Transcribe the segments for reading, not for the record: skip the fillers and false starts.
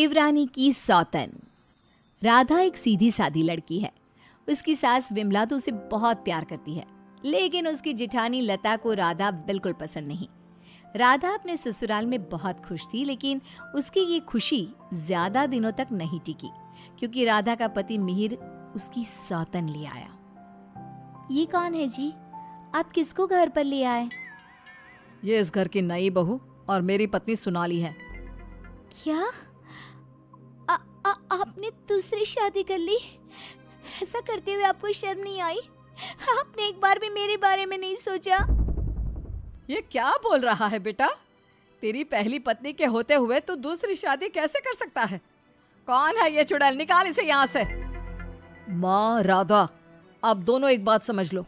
देवरानी की सौतन। राधा एक सीधी सादी लड़की है। उसकी सास विमला तो उसे बहुत प्यार करती है, लेकिन उसकी जिठानी लता को राधा बिल्कुल पसंद नहीं। राधा अपने ससुराल में बहुत खुश थी, लेकिन उसकी ये खुशी ज्यादा दिनों तक नहीं टिकी, क्योंकि राधा का पति मिहिर उसकी सौतन ले आया। ये कौन है जी? आप किसको घर पर ले आए? ये इस घर की नई बहू और मेरी पत्नी सोनाली है। क्या? आपने दूसरी शादी कर ली? ऐसा करते हुए आपको शर्म नहीं आई? आपने एक बार भी मेरे बारे में नहीं सोचा? ये क्या बोल रहा है बेटा? तेरी पहली पत्नी के होते हुए तू दूसरी शादी कैसे कर सकता है? कौन है ये चुड़ैल? निकाल इसे यहाँ से। माँ राधा, अब दोनों एक बात समझ लो।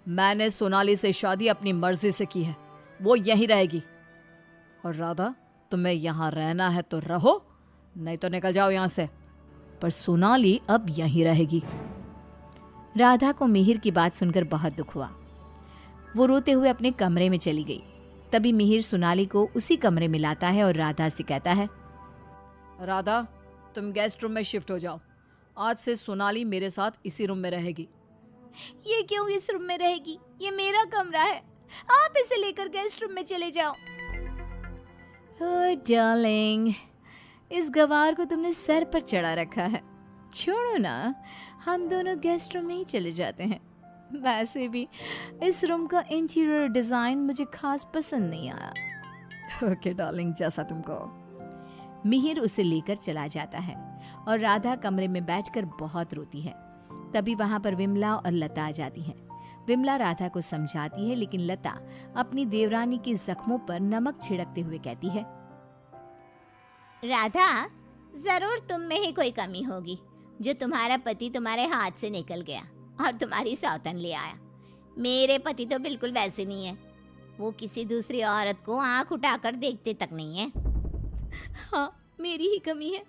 मैंने सोनाली से शादी अपनी मर्जी से की है, वो यहीं रहेगी। और राधा, तुम्हें यहाँ रहना है तो रहो, नहीं तो निकल जाओ यहाँ से। पर सोनाली अब यहीं रहेगी। राधा को मिहिर की बात सुनकर बहुत दुख हुआ। वो रोते हुए अपने कमरे में चली गई। तभी मिहिर सोनाली को उसी कमरे में लाता है और राधा से कहता है, राधा, तुम गेस्ट रूम में शिफ्ट हो जाओ। आज से सोनाली मेरे साथ इसी रूम में रहेगी। ये क्यों इस रूम में रहेगी? ये मेरा कमरा है, आप इसे लेकर गेस्ट रूम में चले जाओ। ओह डार्लिंग, इस गवार को तुमने सर पर चढ़ा रखा है। छोड़ो ना, हम दोनों गेस्ट रूम में ही चले जाते हैं। वैसे भी इस रूम का इंटीरियर डिजाइन मुझे खास पसंद नहीं आया। ओके डार्लिंग, जैसा तुम कहो। मिहिर उसे लेकर चला जाता है और राधा कमरे में बैठकर बहुत रोती है। तभी वहां पर विमला और लता आ जाती हैं। विमला राधा को समझाती है, लेकिन लता अपनी देवरानी के जख्मों पर नमक छिड़कते हुए कहती है, राधा, जरूर तुम में ही कोई कमी होगी जो तुम्हारा पति तुम्हारे हाथ से निकल गया और तुम्हारी सौतन ले आया। मेरे पति तो बिल्कुल वैसे नहीं है। वो किसी दूसरी औरत को आंख उठाकर देखते तक नहीं है। हाँ, मेरी ही कमी है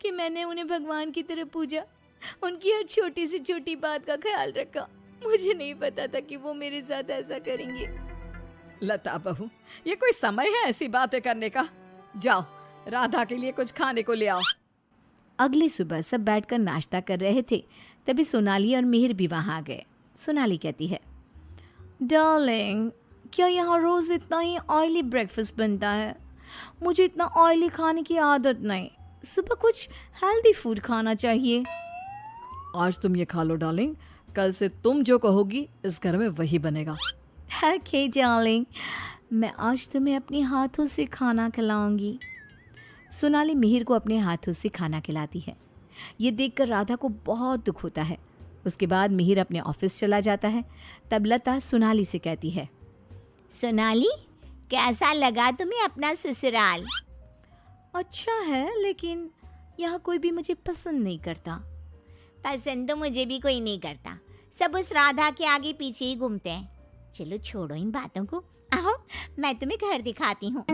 कि मैंने उन्हें भगवान की तरह पूजा, उनकी हर छोटी से छोटी बात का ख्याल रखा। मुझे नहीं पता था कि वो मेरे साथ ऐसा करेंगे। लता बहू, ये कोई समय है ऐसी बातें करने का? जाओ, राधा के लिए कुछ खाने को ले आओ। अगली सुबह सब बैठकर नाश्ता कर रहे थे। तभी सोनाली और मिहिर भी वहां आ गए। सोनाली कहती है, डार्लिंग, क्या यहाँ रोज इतना ही ऑयली ब्रेकफास्ट बनता है? मुझे इतना ऑयली खाने की आदत नहीं। सुबह कुछ हेल्दी फूड खाना चाहिए। आज तुम ये खा लो डार्लिंग, कल से तुम जो कहोगी इस घर में वही बनेगा। ओके डार्लिंग, मैं आज तुम्हें अपने हाथों से खाना खिलाऊंगी। सोनाली मिहिर को अपने हाथों से खाना खिलाती है। ये देखकर राधा को बहुत दुख होता है। उसके बाद मिहिर अपने ऑफिस चला जाता है। तब लता सोनाली से कहती है, सोनाली, कैसा लगा तुम्हें अपना ससुराल? अच्छा है, लेकिन यहाँ कोई भी मुझे पसंद नहीं करता। पसंद तो मुझे भी कोई नहीं करता। सब उस राधा के आगे पीछे ही घूमते हैं। चलो छोड़ो इन बातों को, आओ मैं तुम्हें घर दिखाती हूँ।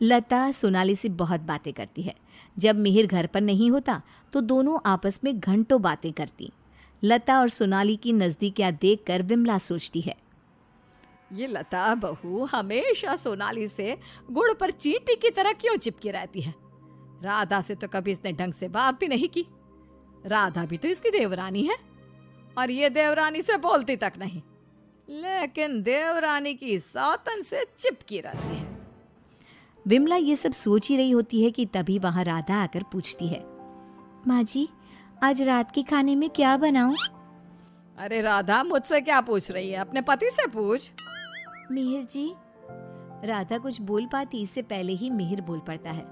लता सोनाली से बहुत बातें करती है। जब मिहिर घर पर नहीं होता तो दोनों आपस में घंटों बातें करती। लता और सोनाली की नजदीकियां देखकर विमला सोचती है, ये लता बहू हमेशा सोनाली से गुड़ पर चींटी की तरह क्यों चिपकी रहती है? राधा से तो कभी इसने ढंग से बात भी नहीं की। राधा भी तो इसकी देवरानी है और ये देवरानी से बोलती तक नहीं, लेकिन देवरानी की सौतन से चिपकी रहती है। विमला ये सब सोच ही रही होती है कि तभी वहां राधा आकर पूछती है, माँ जी, आज रात के खाने में क्या बनाऊं? अरे राधा, मुझसे क्या पूछ रही है? अपने पति से पूछ। मिहिर जी। राधा कुछ बोल पाती इससे पहले ही मिहिर बोल पड़ता है,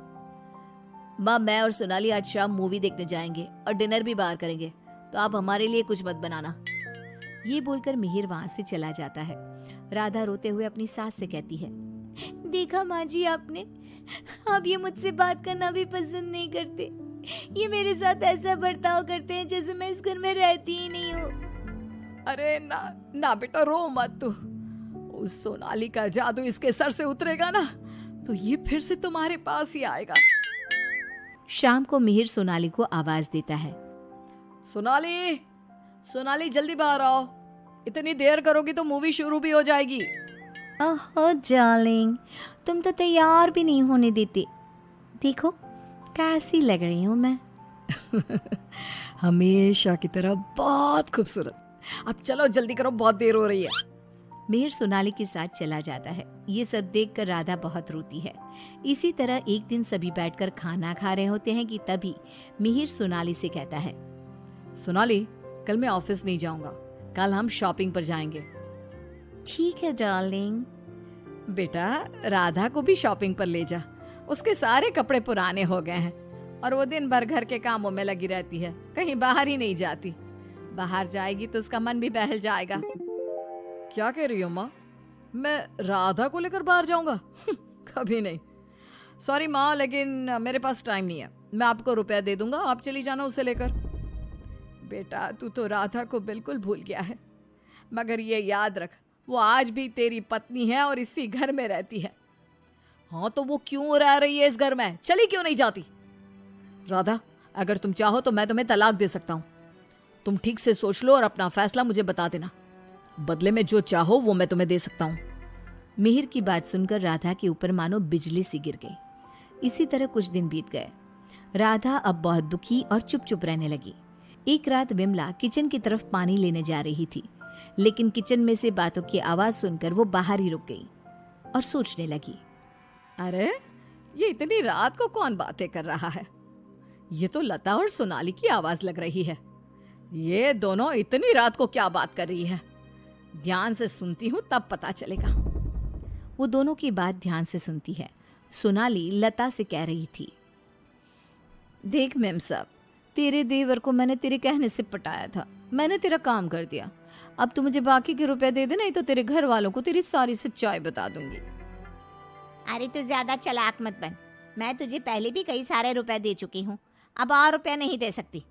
माँ, मैं और सोनाली आज शाम मूवी देखने जाएंगे और डिनर भी बाहर करेंगे, तो आप हमारे लिए कुछ मत बनाना। ये बोलकर मिहिर वहां से चला जाता है। राधा रोते हुए अपनी सास से कहती है, देखा माँ जी आपने, आप ये मुझसे बात करना भी पसंद नहीं करते। ये मेरे साथ ऐसा बर्ताव करते हैं जैसे मैं इस घर में रहती ही नहीं हूँ। अरे ना ना बेटा, रो मत तू। उस सोनाली का जादू इसके सर से उतरेगा ना तो ये फिर से तुम्हारे पास ही आएगा। शाम को मिहिर सोनाली को आवाज देता है, सोनाली, सोनाली जल्दी बाहर आओ। इतनी देर करोगी तो मूवी शुरू भी हो जाएगी। ओह डार्लिंग, तुम तो तैयार भी नहीं होने देते। देखो कैसी लग रही हूँ मैं? हमेशा की तरह बहुत खूबसूरत। अब चलो जल्दी करो, बहुत देर हो रही है। मिहिर सोनाली के साथ चला जाता है। ये सब देखकर राधा बहुत रोती है। इसी तरह एक दिन सभी बैठकर खाना खा रहे होते हैं कि तभी मिहिर सोनाली से कहता है, सोनाली, कल मैं ऑफिस नहीं जाऊंगा, कल हम शॉपिंग पर जाएंगे। ठीक है डार्लिंग। बेटा, राधा को भी शॉपिंग पर ले जा, उसके सारे कपड़े पुराने हो गए हैं और वो दिन भर घर के कामों में लगी रहती है, कहीं बाहर ही नहीं जाती। बाहर जाएगी तो उसका मन भी बहल जाएगा। क्या कह रही हो माँ? मैं राधा को लेकर बाहर जाऊंगा? कभी नहीं। सॉरी माँ, लेकिन मेरे पास टाइम नहीं है। मैं आपको रुपया दे दूंगा, आप चली जाना उसे लेकर। बेटा, तू तो राधा को बिल्कुल भूल गया है, मगर ये याद रख, वो आज भी तेरी पत्नी है और इसी घर में रहती है। हाँ तो वो क्यों रह रही है इस घर में? चली क्यों नहीं जाती? राधा, अगर तुम चाहो तो मैं तुम्हें तलाक दे सकता हूँ। तुम ठीक से सोच लो और अपना फैसला मुझे बता देना। बदले में जो चाहो वो मैं तुम्हें दे सकता हूँ। मिहिर की बात सुनकर राधा के ऊपर मानो बिजली सी गिर गई। इसी तरह कुछ दिन बीत गए। राधा अब बहुत दुखी और चुप चुप रहने लगी। एक रात विमला किचन की तरफ पानी लेने जा रही थी, लेकिन किचन में से बातों की आवाज सुनकर वो बाहर ही रुक गई और सोचने लगी, अरे ये इतनी रात को कौन बातें कर रहा है? ये तो लता और सोनाली की आवाज लग रही है। ये दोनों इतनी रात को क्या बात कर रही है? ध्यान से सुनती हूँ तब पता चलेगा। वो दोनों की बात ध्यान से सुनती है। सोनाली लता से कह रही थी, देख मेम साहब, तेरे देवर को मैंने तेरे कहने से पटाया था, मैंने तेरा काम कर दिया। अब तू मुझे बाकी के रुपए दे दे, नहीं तो तेरे घर वालों को तेरी सारी सच्चाई बता दूंगी। अरे तू ज्यादा चालाक मत बन, मैं तुझे पहले भी कई सारे रुपए दे चुकी हूँ, अब और रुपए नहीं दे सकती।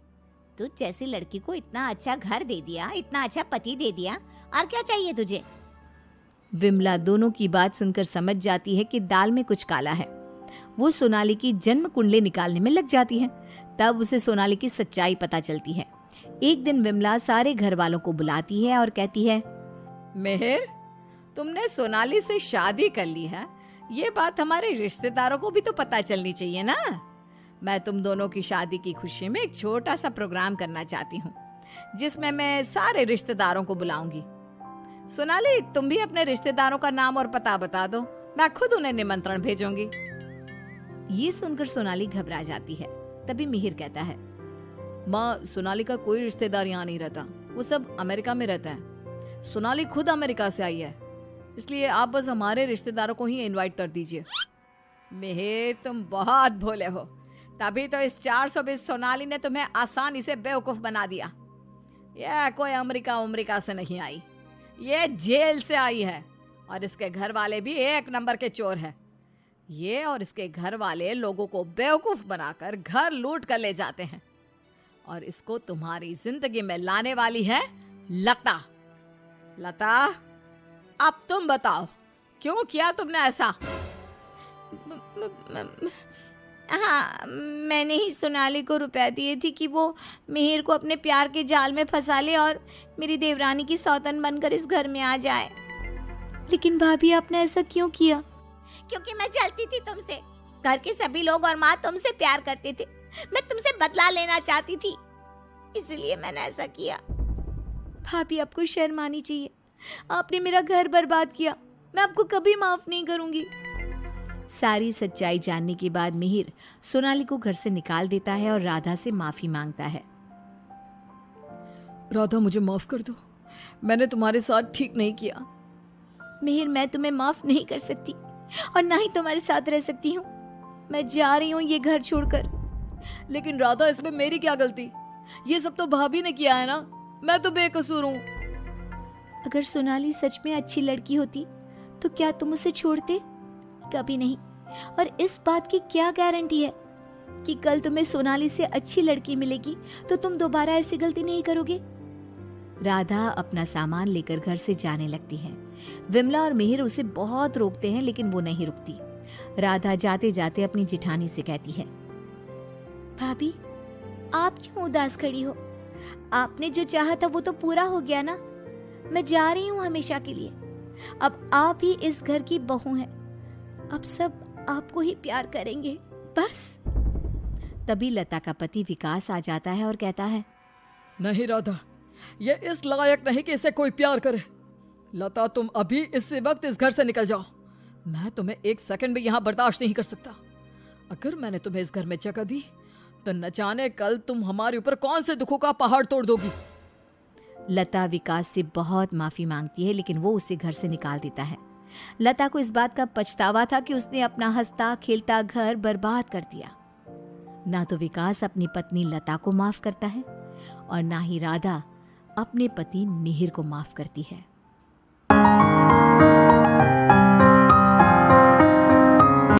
तू जैसी लड़की को इतना अच्छा घर दे दिया, इतना अच्छा पति दे दिया, और क्या चाहिए तुझे? विमला दोनों की बात सुनकर समझ जाती है कि दाल में कुछ काला है। वो सोनाली की जन्म कुंडली निकालने में लग जाती है। तब उसे सोनाली की सच्चाई पता चलती है। एक दिन विमला सारे घर वालों को बुलाती है और कहती है, मेहर, तुमने सोनाली से शादी कर ली है, ये बात हमारे रिश्तेदारों को भी तो पता चलनी चाहिए ना। मैं तुम दोनों की शादी की खुशी में एक छोटा सा प्रोग्राम करना चाहती हूँ, जिसमें मैं सारे रिश्तेदारों को बुलाऊंगी। सोनाली, तुम भी अपने रिश्तेदारों का नाम और पता बता दो, मैं खुद उन्हें निमंत्रण भेजूंगी। ये सुनकर सोनाली घबरा जाती है। तभी मिहिर कहता है, माँ, सोनाली का कोई रिश्तेदार यहाँ नहीं रहता, वो सब अमेरिका में रहता है। सोनाली खुद अमेरिका से आई है, इसलिए आप बस हमारे रिश्तेदारों को ही इनवाइट कर दीजिए। मेहर, तुम बहुत भोले हो, तभी तो इस 420 सोनाली ने तुम्हें आसानी से बेवकूफ बना दिया। यह कोई अमेरिका से नहीं आई, ये जेल से आई है, और इसके घर वाले भी एक नंबर के चोर है। ये और इसके घर वाले लोगों को बेवकूफ बनाकर घर लूट कर ले जाते हैं, और इसको तुम्हारी जिंदगी में लाने वाली है लता। लता, अब तुम बताओ, क्यों किया तुमने ऐसा? हाँ, मैंने ही सोनाली को रुपए दिए थे कि वो मिहिर को अपने प्यार के जाल में फंसा ले और मेरी देवरानी की सौतन बनकर इस घर में आ जाए। लेकिन भाभी, आपने ऐसा क्यों किया? क्योंकि मैं जलती थी तुमसे। घर के सभी लोग और माँ तुमसे प्यार करते थे, मैं तुमसे बदला लेना चाहती थी, इसलिए मैंने ऐसा किया। भाभी, आपको शर्म आनी चाहिए। आपने मेरा घर बर्बाद किया, मैं आपको कभी माफ नहीं करूंगी। सारी सच्चाई जानने के बाद मिहिर सोनाली को घर से निकाल देता है और राधा से माफी मांगता है। राधा, मुझे माफ कर दो, मैंने तुम्हारे साथ ठीक नहीं किया। मिहिर, मैं तुम्हें माफ नहीं कर सकती और ना ही तुम्हारे साथ रह सकती हूँ। मैं जा रही हूँ ये घर छोड़कर। लेकिन राधा, इसमें मेरी क्या गलती? ये सब तो भाभी ने किया है ना, मैं तो बेकसूर हूँ। अगर सोनाली सच में अच्छी लड़की होती तो क्या तुम उसे छोड़ते? कभी नहीं। और इस बात की क्या गारंटी है कि कल तुम्हें सोनाली से अच्छी लड़की मिलेगी तो तुम दोबारा ऐसी गलती नहीं करोगे? राधा अपना सामान लेकर घर से जाने लगती है। विमला और मिहिर उसे बहुत रोकते हैं, लेकिन वो नहीं रुकती। राधा जाते जाते अपनी जिठानी से कहती है, भाभी, आप क्यों उदास खड़ी हो? आपने जो चाहा था वो तो पूरा हो गया ना। मैं जा रही हूँ हमेशा के लिए। अब आप ही इस घर की बहू हैं। अब सब आपको ही प्यार करेंगे, बस। तभी लता का पति विकास आ जाता है और कहता है, नहीं राधा, ये इस लायक नहीं कि इसे कोई प्यार करे। लता, तुम अभी इसी वक्त इस घर से निकल जाओ। मैं तुम्हें एक सेकंड भी यहाँ बर्दाश्त नहीं कर सकता। अगर मैंने तुम्हें इस घर में जगह दी तो न जाने कल तुम हमारे ऊपर कौन से दुखों का पहाड़ तोड़ दोगी। लता विकास से बहुत माफी मांगती है, लेकिन वो उसे घर से निकाल देता है। लता को इस बात का पछतावा था कि उसने अपना हंसता खेलता घर बर्बाद कर दिया। ना तो विकास अपनी पत्नी लता को माफ करता है और ना ही राधा अपने पति मिहिर को माफ करती है।